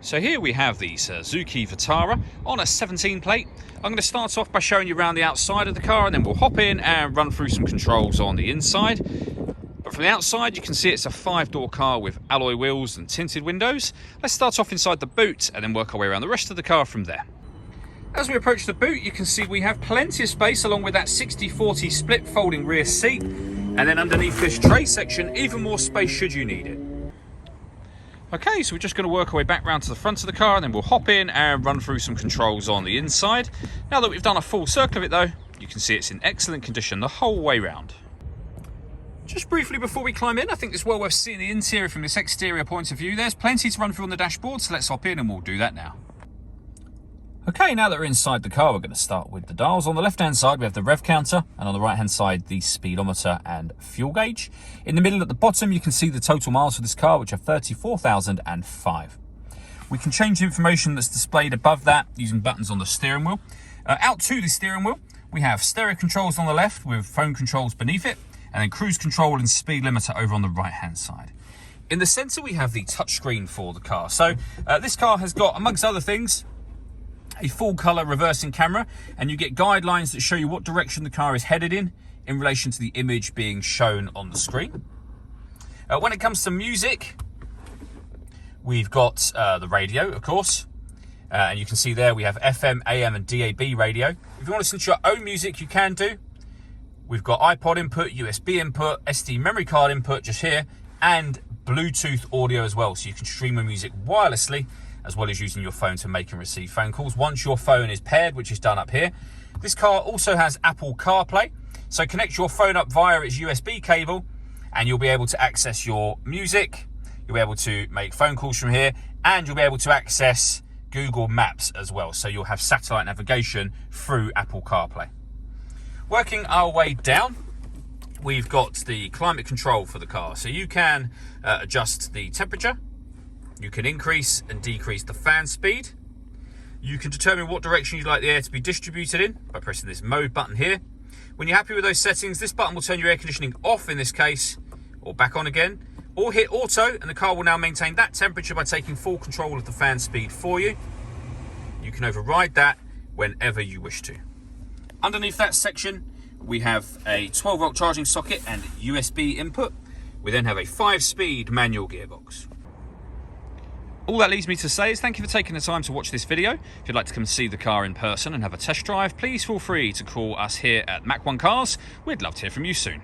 So here we have the Suzuki Vitara on a 17 plate. I'm going to start off by showing you around the outside of the car, and then we'll hop in and run through some controls on the inside. But from the outside you can see it's a 5-door car with alloy wheels and tinted windows. Let's start off inside the boot and then work our way around the rest of the car from there. As we approach the boot, you can see we have plenty of space along with that 60/40 split folding rear seat, and then underneath this tray section even more space should you need it. Okay, so we're just going to work our way back round to the front of the car, and then we'll hop in and run through some controls on the inside. Now that we've done a full circle of it though, you can see it's in excellent condition the whole way round. Just briefly before we climb in, I think it's well worth seeing the interior from this exterior point of view. There's plenty to run through on the dashboard, so let's hop in and we'll do that now. Okay, now that we're inside the car, we're going to start with the dials. On the left-hand side, we have the rev counter, and on the right-hand side, the speedometer and fuel gauge. In the middle at the bottom, you can see the total miles for this car, which are 34,005. We can change the information that's displayed above that using buttons on the steering wheel. Out to the steering wheel, we have stereo controls on the left with phone controls beneath it, and then cruise control and speed limiter over on the right-hand side. In the centre, we have the touchscreen for the car. So this car has got, amongst other things, a full colour reversing camera, and you get guidelines that show you what direction the car is headed in relation to the image being shown on the screen. When it comes to music, we've got the radio, of course, and you can see there we have FM, AM and DAB radio. If you want to listen to your own music, you can do. We've got iPod input, USB input, SD memory card input just here, and Bluetooth audio as well, so you can stream your music wirelessly as well as using your phone to make and receive phone calls once your phone is paired, which is done up here. This car also has Apple CarPlay, so connect your phone up via its USB cable and you'll be able to access your music, you'll be able to make phone calls from here, and you'll be able to access Google Maps as well, so you'll have satellite navigation through Apple CarPlay. Working our way down, we've got the climate control for the car, so you can adjust the temperature. You can increase and decrease the fan speed. You can determine what direction you'd like the air to be distributed in by pressing this mode button here. When you're happy with those settings, this button will turn your air conditioning off in this case, or back on again, or hit auto, and the car will now maintain that temperature by taking full control of the fan speed for you. You can override that whenever you wish to. Underneath that section, we have a 12-volt charging socket and USB input. We then have a 5-speed manual gearbox. All that leaves me to say is thank you for taking the time to watch this video. If you'd like to come and see the car in person and have a test drive, please feel free to call us here at Mach 1 Cars. We'd love to hear from you soon.